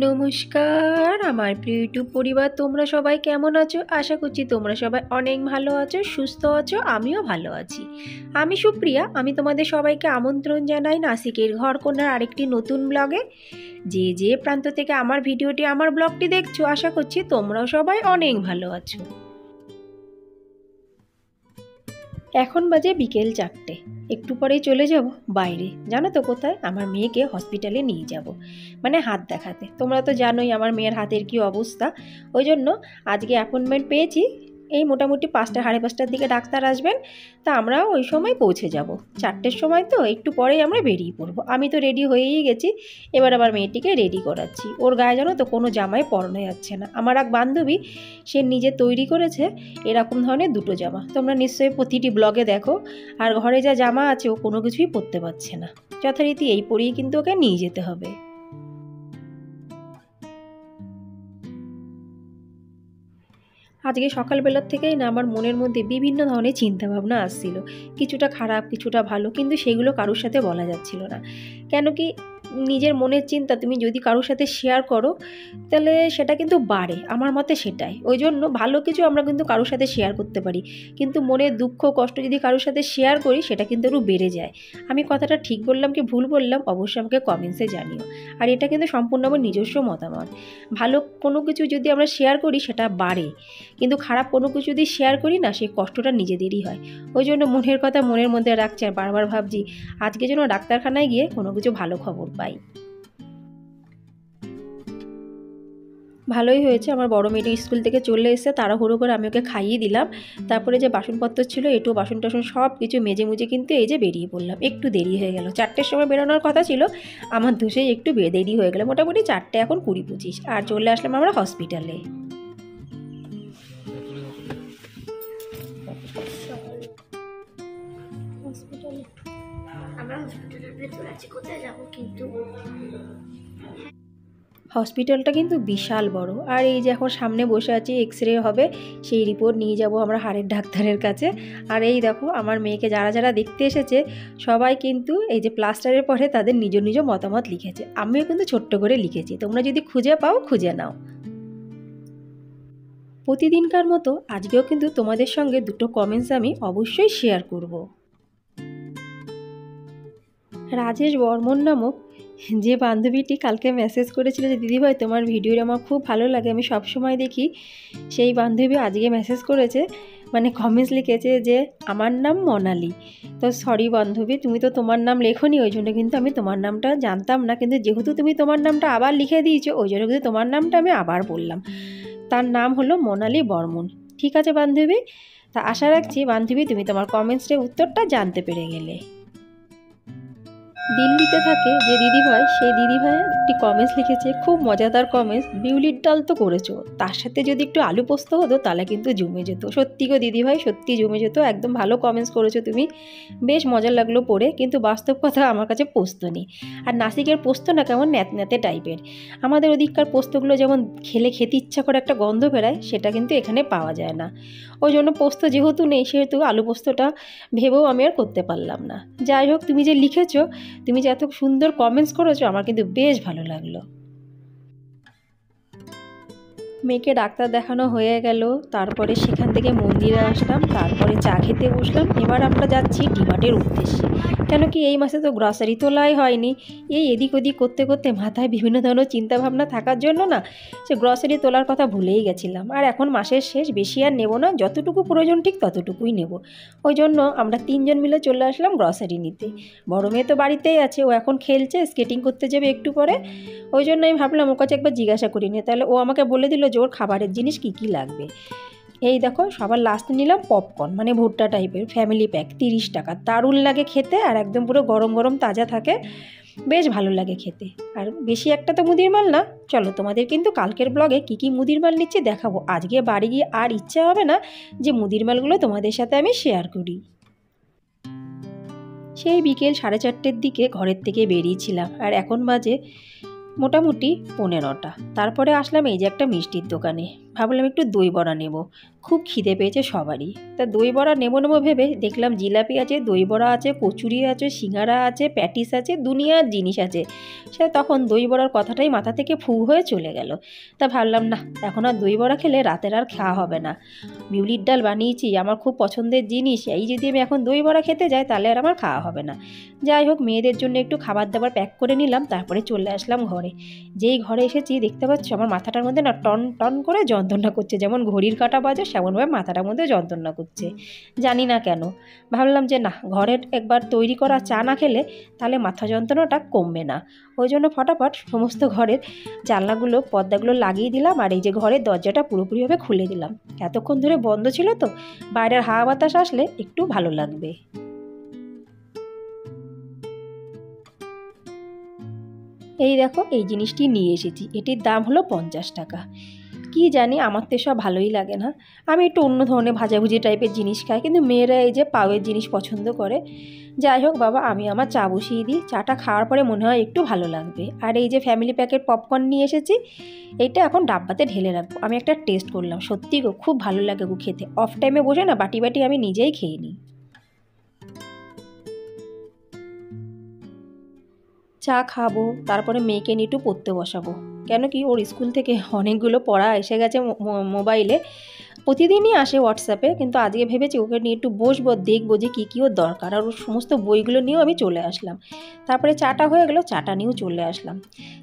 নমস্কার আমার প্রিয় ইউটিউব পরিবার, তোমরা সবাই কেমন আছো? আশা করছি তোমরা সবাই অনেক ভালো আছো, সুস্থ আছো। আমিও ভালো আছি। আমি সুপ্রিয়া। আমি তোমাদের সবাইকে আমন্ত্রণ জানাই নাসিকের ঘরকন্যার আরেকটি নতুন ব্লগে। যে যে প্রান্ত থেকে আমার ভিডিওটি, আমার ব্লগটি দেখছো, আশা করছি তোমরাও সবাই অনেক ভালো আছো। এখন বাজে বিকেল 4টে। একটু পরেই চলে যাব বাইরে। জানো তো কোথায়? আমার মেয়েকে হসপিটালে নিয়ে যাব, মানে হাত দেখাতে। তোমরা তো জানোই আমার মেয়ের হাতের কি অবস্থা। ওই জন্য আজকে অ্যাপয়েন্টমেন্ট পেয়েছি। এই মোটামুটি 5টা, সাড়ে 5টার দিকে ডাক্তার আসবেন। তা আমরা ওই সময় পৌঁছে যাব। 4টের সময় তো একটু পরেই আমরা বেরিয়ে পড়বো। আমি তো রেডি হয়েই গেছি। এবার আমার মেয়েটিকে রেডি করাচ্ছি। ওর গায়ে জানো তো কোনো জামাই পরানো যাচ্ছে না। আমার এক বান্ধবী, সে নিজে তৈরি করেছে এরকম ধরনের দুটো জামা। তোমরা নিশ্চয়ই প্রতিটি ব্লগে দেখো। আর ঘরে যা জামা আছে ও কোনো কিছুই পরতে পারছে না। যথারীতি এই পরেই কিন্তু ওকে নিয়ে যেতে হবে। আজকে সকালবেলার থেকেই না আমার মনের মধ্যে বিভিন্ন ধরনের চিন্তাভাবনা আসছিল। কিছুটা খারাপ, কিছুটা ভালো, কিন্তু সেগুলো কারোর সাথে বলা যাচ্ছিল না। কেন কি, নিজের মনের চিন্তা তুমি যদি কারোর সাথে শেয়ার করো তাহলে সেটা কিন্তু বাড়ে। আমার মতে সেটাই। ওই জন্য ভালো কিছু আমরা কিন্তু কারোর সাথে শেয়ার করতে পারি, কিন্তু মনের দুঃখ কষ্ট যদি কারোর সাথে শেয়ার করি সেটা কিন্তু আরও বেড়ে যায়। আমি কথাটা ঠিক বললাম কি ভুল বললাম অবশ্যই আমাকে কমেন্টসে জানিও। আর এটা কিন্তু সম্পূর্ণ আমার নিজস্ব মতামত। ভালো কোনো কিছু যদি আমরা শেয়ার করি সেটা বাড়ে, কিন্তু খারাপ কোনো কিছু যদি শেয়ার করি না, সেই কষ্টটা নিজেদেরই হয়। ওই জন্য মনের কথা মনের মধ্যে রাখছি আর বারবার ভাবছি আজকে যেন ডাক্তারখানায় গিয়ে কোনো কিছু ভালো খবর পাই। ভালোই হয়েছে, আমার বড় মেয়েটি স্কুল থেকে চলে এসে তাড়াহুড়ো করে আমি ওকে খাইয়ে দিলাম। তারপরে যে বাসনপত্র ছিল, একটু বাসন টাসন সব কিছু মেজে মুজে কিন্তু এই যে বেরিয়ে পড়লাম। একটু দেরি হয়ে গেল। 4টের সময় বেরোনোর কথা ছিল, আমার দোষেই একটু দেরি হয়ে গেল। মোটামুটি 4টে এখন 20-25, আর চলে আসলাম আমরা হসপিটালে। আমরা হসপিটালের ভেতরে আছি, কোথায় যাবো কিন্তু। হসপিটালটা কিন্তু বিশাল বড়। আর এই যে এখন সামনে বসে আছি, এক্স-রে হবে, সেই রিপোর্ট নিয়ে যাব আমরা হাড়ের ডাক্তারের কাছে। আর এই দেখো আমার মেয়েকে যারা যারা দেখতে এসেছে সবাই কিন্তু এই যে প্লাস্টারের পরে তাদের নিজ নিজ মতামত লিখেছে। আমিও কিন্তু ছোট্ট করে লিখেছি, তোমরা যদি খুঁজে পাও খুঁজে নাও। প্রতিদিনকার মতো আজকেও কিন্তু তোমাদের সঙ্গে দুটো কমেন্টস আমি অবশ্যই শেয়ার করব। রাজেশ বর্মন নামক যে বান্ধবীটি কালকে মেসেজ করেছিল যে দিদিভাই তোমার ভিডিওটা আমার খুব ভালো লাগে, আমি সবসময় দেখি, সেই বান্ধবী আজকে মেসেজ করেছে, মানে কমেন্টস লিখেছে যে আমার নাম মনালি। তো সরি বান্ধবী, তুমি তো তোমার নাম লেখোনি, ওই জন্য কিন্তু আমি তোমার নামটা জানতাম না, কিন্তু যেহেতু তুমি তোমার নামটা আবার লিখে দিয়েছো ওই জন্য কিন্তু তোমার নামটা আমি আবার বললাম। তার নাম হলো মনালি বর্মন। ঠিক আছে বান্ধবী, তা আশা রাখছি বান্ধবী তুমি তোমার কমেন্টসের উত্তরটা জানতে পেরে গেলে। দিল্লিতে থাকে যে দিদিভাই, সেই দিদিভাই একটি কমেন্টস লিখেছে, খুব মজাদার কমেন্টস, বিউলির ডাল তো করেছো, তার সাথে যদি একটু আলু পোস্ত হতো তাহলে কিন্তু জমে যেত। সত্যি গো দিদিভাই, সত্যি জমে যেত। একদম ভালো কমেন্টস করেছো তুমি, বেশ মজা লাগলো পড়ে। কিন্তু বাস্তব কথা, আমার কাছে পোস্ত নেই। আর নাসিকের পোস্ত না কেমন ন্যাতন্যাতে টাইপের। আমাদের ওদিককার পোস্তগুলো যেমন খেতে ইচ্ছা করে একটা গন্ধ বেরায়, সেটা কিন্তু এখানে পাওয়া যায় না। ওই জন্য পোস্ত যেহেতু নেই সেহেতু আলু পোস্তটা ভেবেও আমি আর করতে পারলাম না। যাই হোক, তুমি যে লিখেছো, তুমি যে এত সুন্দর কমেন্টস করেছো, আমার কিন্তু বেশ ভালো লাগলো। মেয়েকে ডাক্তার দেখানো হয়ে গেল, তারপরে সেখান থেকে মন্দিরে আসলাম, তারপরে চা খেতে বসলাম। এবার আমরা যাচ্ছি ডিমার্টের উদ্দেশ্যে। কেন কি এই মাসে তো গ্রসারি তোলাই হয়নি। এই এদিক ওদিক করতে করতে মাথায় বিভিন্ন ধরনের চিন্তাভাবনা থাকার জন্য না সে গ্রসারি তোলার কথা ভুলেই গেছিলাম। আর এখন মাসের শেষ, বেশি আর নেব না, যতটুকু প্রয়োজন ঠিক ততটুকুই নেব। ওই জন্য আমরা 3জন মিলে চলে আসলাম গ্রসারি নিতে। বড় মেয়ে তো বাড়িতেই আছে, ও এখন খেলছে, স্কেটিং করতে যাবে একটু পরে। ওই জন্য আমি ভাবলাম ওর কাছে একবার জিজ্ঞাসা করি নি, তাহলে ও আমাকে বলে দিল যে ওর খাবারের জিনিস কী কী লাগবে। এই দেখো সবার লাস্টে নিলাম পপকর্ন, মানে ভুট্টা টাইপের, ফ্যামিলি প্যাক, 30 টাকা। দারুণ লাগে খেতে, আর একদম পুরো গরম গরম তাজা থাকে, বেশ ভালো লাগে খেতে। আর বেশি একটা তো মুদির মাল না। চলো তোমাদের কিন্তু কালকের ব্লগে কী কী মুদির মাল নিচ্ছে দেখাবো। আজকে বাড়ি গিয়ে আর ইচ্ছা হবে না যে মুদির মালগুলো তোমাদের সাথে আমি শেয়ার করি। সেই বিকেল 4:30টের দিকে ঘরের থেকে বেরিয়েছিলাম, আর এখন বাজে মোটামুটি 15টা। তারপরে আসলাম এই যে একটা মিষ্টির দোকানে। ভাবলাম একটু দই বড়া নেব, খুব খিদে পেয়েছে সবারই। তা দই বড়া নেবো ভেবে দেখলাম জিলাপি আছে, দই বড়া আছে, কচুরি আছে, সিঙ্গারা আছে, প্যাটিস আছে, দুনিয়ার জিনিস আছে। সে তখন দই বড়ার কথাটাই মাথা থেকে ফু হয়ে চলে গেল। তা ভাবলাম না, এখন আর দই বড়া খেলে রাতের আর খাওয়া হবে না। বিউলির ডাল বানিয়েছি, আমার খুব পছন্দের জিনিস, এই যদি আমি এখন দই বড়া খেতে যাই তাহলে আর আমার খাওয়া হবে না। যাই হোক, মেয়েদের জন্য একটু খাবার দাবার প্যাক করে নিলাম, তারপরে চলে আসলাম ঘরে। যেই ঘরে এসেছি দেখতে পাচ্ছ আমার মাথাটার মধ্যে না টন টন করে যন্ত্রণা করছে, যেমন ঘড়ির কাঁটা বাজে সেমনভাবে মাথাটার মধ্যে যন্ত্রণা করছে, জানি না কেন। ভাবলাম যে না, ঘরের একবার তৈরি করা চা না খেলে তাহলে মাথা যন্ত্রণাটা কমবে না। ওই জন্য ফটাফট সমস্ত ঘরের জানলাগুলো পর্দাগুলো লাগিয়ে দিলাম, আর এই যে ঘরের দরজাটা পুরোপুরিভাবে খুলে দিলাম। এতক্ষণ ধরে বন্ধ ছিল তো, বাইরের হাওয়া বাতাস আসলে একটু ভালো লাগবে। এই দেখো, এই জিনিসটি নিয়ে এসেছি, এটির দাম হলো 50 টাকা। কি জানি, আমার তো সব ভালোই লাগে না, আমি একটু অন্য ধরনের ভাজাভুজি টাইপের জিনিস খাই, কিন্তু মেয়েরা এই যে পাউয়ের জিনিস পছন্দ করে। যাই হোক বাবা, আমি আমার চা বসিয়ে দিই, চাটা খাওয়ার পরে মনে হয় একটু ভালো লাগবে। আর এই যে ফ্যামিলি প্যাকেট পপকর্ন নিয়ে এসেছি, এইটা এখন ডাব্বাতে ঢেলে রাখবো। আমি একটা টেস্ট করলাম, সত্যি গো খুব ভালো লাগে গো খেতে। অফ টাইমে বসে না বাটি বাটি আমি নিজেই খেয়ে নিই। চা খাবো, তারপরে মেয়েকে নিয়ে একটু পড়তে বসাবো। কেন কি, ওর স্কুল থেকে অনেকগুলো পড়া এসে গেছে মোবাইলে, প্রতিদিনই আসে হোয়াটসঅ্যাপে, কিন্তু আজকে ভেবেছি ওকে নিয়ে একটু বসবো, দেখবো যে কী কী ওর দরকার। আর ওর সমস্ত বইগুলো নিয়েও আমি চলে আসলাম। তারপরে চাটা হয়ে গেলো, চাটা নিয়েও চলে আসলাম।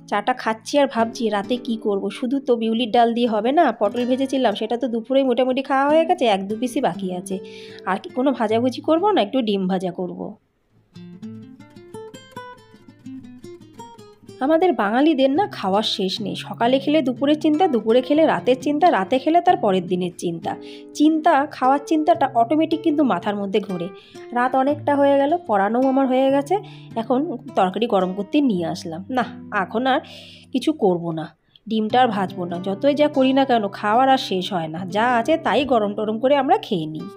চাটা খাচ্ছি আর ভাবছি রাতে কি করব। শুধু তো বিউলির ডাল দিয়ে হবে না, পটল ভেজেছিলাম সেটা তো দুপুরেই মোটামুটি খাওয়া হয়ে গেছে, 1-2 পিসই বাকি আছে। আর কি কোনো ভাজাভুজি করবো না, একটু ডিম ভাজা করব। আমাদের বাঙালিদের না খাওয়ার শেষ নেই, সকালে খেলে দুপুরের চিন্তা, দুপুরে খেলে রাতের চিন্তা, রাতে খেলে তার পরের দিনের চিন্তা। খাওয়ার চিন্তাটা অটোমেটিক কিন্তু মাথার মধ্যে ঘোরে। রাত অনেকটা হয়ে গেল, পড়ানোও আমার হয়ে গেছে, এখন তরকারি গরম করতে নিয়ে আসলাম। না, এখন আর কিছু করব না, ডিমটা আর ভাজবো না। যতই যা করি না কেন, খাওয়ার আর শেষ হয় না, যা আছে তাই গরম টরম করে আমরা খেয়ে নিই।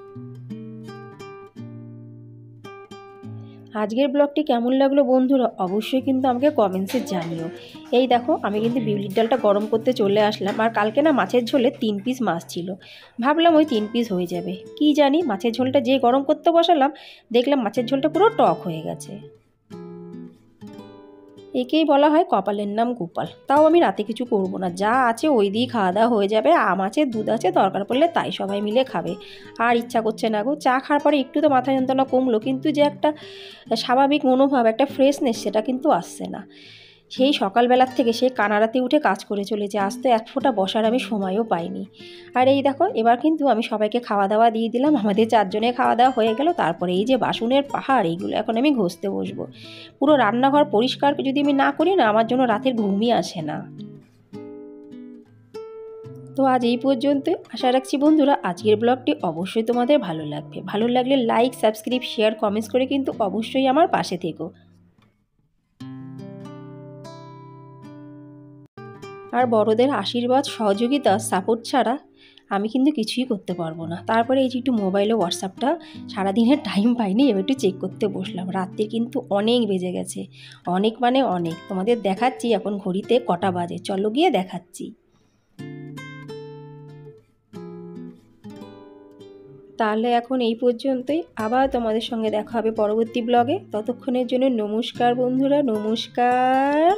আজকের ব্লগটি কেমন লাগলো বন্ধুরা, অবশ্যই কিন্তু আমাকে কমেন্টসে জানিও। এই দেখো, আমি কিন্তু বিউলির ডালটা গরম করতে চলে আসলাম। আর কালকে না মাছের ঝোলে 3 পিস মাছ ছিল, ভাবলাম ওই 3 পিস হয়ে যাবে। কি জানি, মাছের ঝোলটা যে গরম করতে বসালাম, দেখলাম মাছের ঝোলটা পুরো টক হয়ে গেছে। একেই বলা হয় কপালের নাম গোপাল। তাও আমি রাতে কিছু করব না, যা আছে ওই দিয়েই খাওয়া দাওয়া হয়ে যাবে। আম আছে, দুধ আছে, দরকার পড়লে তাই সবাই মিলে খাবে। আর ইচ্ছা করছে না গো, চা খাওয়ার পরে একটু তো মাথা যন্ত্রণা কমলো, কিন্তু যে একটা স্বাভাবিক মনোভাব, একটা ফ্রেশনেস, সেটা কিন্তু আসছে না। সেই সকালবেলার থেকে সেই কানারাতে উঠে কাজ করে চলেছে, আজ তো এক ফোঁটা বসার আমি সময়ও পাইনি। আর এই দেখো, এবার কিন্তু আমি সবাইকে খাওয়া দাওয়া দিয়ে দিলাম, আমাদের 4 জনের খাওয়া দাওয়া হয়ে গেল। তারপরে এই যে বাসনের পাহাড়, এইগুলো এখন আমি ঘষতে বসবো। পুরো রান্নাঘর পরিষ্কার যদি আমি না করি না, আমার জন্য রাতের ঘুমই আসে না। তো আজ এই পর্যন্ত, আশা রাখছি বন্ধুরা আজকের ব্লগটি অবশ্যই তোমাদের ভালো লাগবে। ভালো লাগলে লাইক, সাবস্ক্রাইব, শেয়ার, কমেন্টস করে কিন্তু অবশ্যই আমার পাশে থেকো। আর বড়দের আশীর্বাদ, সহযোগিতা, সাপোর্ট ছাড়া আমি কিন্তু কিছুই করতে পারবো না। তারপরে এই যে একটু মোবাইলে হোয়াটসঅ্যাপটা, সারাদিনের টাইম পাইনি, এবার একটু চেক করতে বসলাম। রাত্রে কিন্তু অনেক বেজে গেছে, অনেক মানে অনেক। তোমাদের দেখাচ্ছি এখন ঘড়িতে কটা বাজে, চলো গিয়ে দেখাচ্ছি। তাহলে এখন এই পর্যন্তই, আবার তোমাদের সঙ্গে দেখা হবে পরবর্তী ব্লগে। ততক্ষণের জন্য নমস্কার বন্ধুরা, নমস্কার।